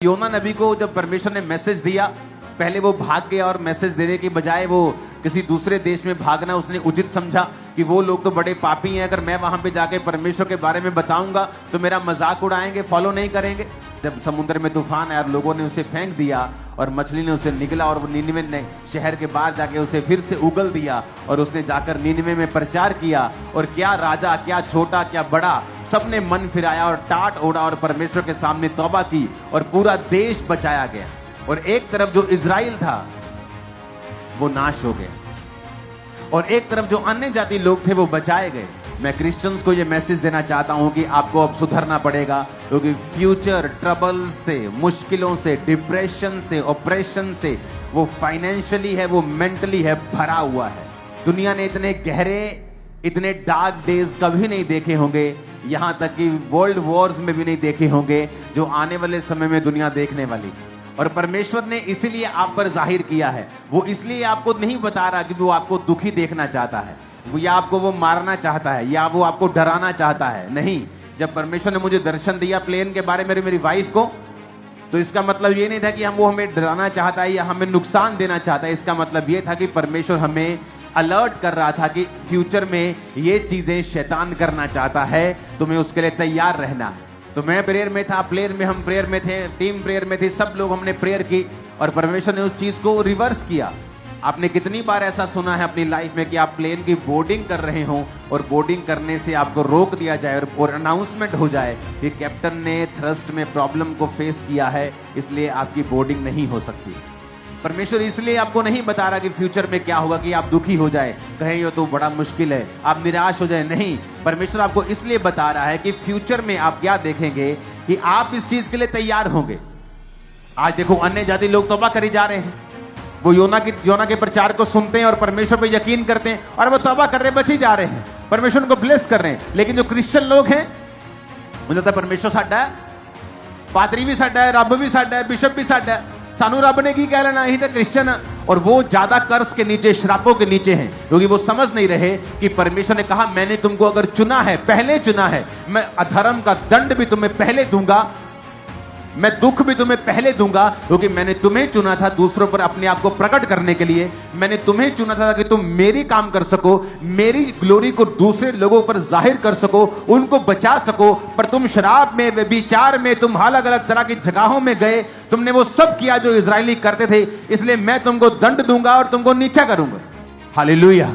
योना नबी को जब परमेश्वर ने मैसेज दिया, पहले वो भाग गया और मैसेज देने के बजाय वो किसी दूसरे देश में भागना उसने उचित समझा कि वो लोग तो बड़े पापी हैं, अगर मैं वहां पे जाके परमेश्वर के बारे में बताऊंगा तो मेरा मजाक उड़ाएंगे, फॉलो नहीं करेंगे। जब समुद्र में तूफान आया और लोगों ने उसे फेंक दिया और मछली ने उसे निगला और वो नीनवे ने शहर के बाहर जाके उसे फिर से उगल दिया और उसने जाकर नीनवे में प्रचार किया और क्या राजा, क्या छोटा, क्या बड़ा, सबने मन फिराया और टाट ओढ़ा और परमेश्वर के सामने तौबा की और पूरा देश बचाया गया। और एक तरफ जो इजराइल था वो नाश हो गया और एक तरफ जो अन्य जाति लोग थे वो बचाए गए। मैं क्रिश्चियंस को ये मैसेज देना चाहता हूं कि आपको अब सुधरना पड़ेगा, क्योंकि फ्यूचर ट्रबल से, मुश्किलों से, डिप्रेशन से, ऑपरेशन से, वो फाइनेंशियली है, वो मेंटली है, भरा हुआ है। दुनिया ने इतने गहरे, इतने डार्क डेज कभी नहीं देखे होंगे, यहां तक कि वर्ल्ड वॉर्स में भी नहीं देखे होंगे जो आने वाले समय में दुनिया देखने वाली। और परमेश्वर ने इसीलिए आप पर जाहिर किया है, वो इसलिए आपको नहीं बता रहा कि वो आपको दुखी देखना चाहता है, या आपको वो मारना चाहता है, या वो आपको डराना चाहता है। नहीं, जब परमेश्वर ने मुझे दर्शन दिया प्लेन के बारे में मेरी वाइफ को, तो इसका मतलब ये नहीं था कि वो हमें डराना चाहता है या हमें नुकसान देना चाहता है। इसका मतलब ये था कि परमेश्वर हमें अलर्ट कर रहा था कि फ्यूचर में ये चीजें शैतान करना चाहता है, तुम्हें उसके लिए तैयार रहना है। तो मैं प्रेयर में था, प्लेयर में हम प्रेयर में थे, टीम प्रेयर में थे, सब लोग हमने प्रेयर की और परमेश्वर ने उस चीज को रिवर्स किया। आपने कितनी बार ऐसा सुना है अपनी लाइफ में कि आप प्लेन की बोर्डिंग कर रहे हो और बोर्डिंग करने से आपको रोक दिया जाए और अनाउंसमेंट हो जाए कि कैप्टन ने थ्रस्ट में प्रॉब्लम को फेस किया है, इसलिए आपकी बोर्डिंग नहीं हो सकती। परमेश्वर इसलिए आपको नहीं बता रहा कि फ्यूचर में क्या होगा कि आप दुखी हो जाए, कहें ये तो बड़ा मुश्किल है, आप निराश हो जाए। नहीं, परमेश्वर आपको इसलिए बता रहा है कि फ्यूचर में आप क्या देखेंगे कि आप इस चीज के लिए तैयार होंगे। आज देखो अन्य जाति लोग तौबा करी जा रहे हैं, वो योना के प्रचार को सुनते हैं और परमेश्वर पे यकीन करते हैं और वो तौबा कर रहे, बच ही जा रहे हैं, परमेश्वर उनको ब्लेस कर रहे हैं। लेकिन जो क्रिश्चियन लोग हैं, मुझे लगता है परमेश्वर साडा है, पादरी भी साडा है, रब भी साडा है, बिशप भी साडा है, सानू रब ने की कह लेना, यही तो क्रिश्चियन है। और वो ज्यादा कर्ज के नीचे, श्रापों के नीचे हैं, क्योंकि वो समझ नहीं रहे कि परमेश्वर ने कहा मैंने तुमको अगर चुना है, पहले चुना है, मैं अधर्म का दंड भी तुम्हें पहले दूंगा, मैं दुख भी तुम्हें पहले दूंगा, क्योंकि मैंने तुम्हें चुना था दूसरों पर अपने आप को प्रकट करने के लिए। मैंने तुम्हें चुना था कि तुम मेरी काम कर सको, मेरी ग्लोरी को दूसरे लोगों पर जाहिर कर सको, उनको बचा सको। पर तुम शराब में, व्यभिचार में, तुम अलग अलग तरह की जगहों में गए, तुमने वो सब किया जो इजरायली करते थे, इसलिए मैं तुमको दंड दूंगा और तुमको नीचा करूंगा। हालेलुया।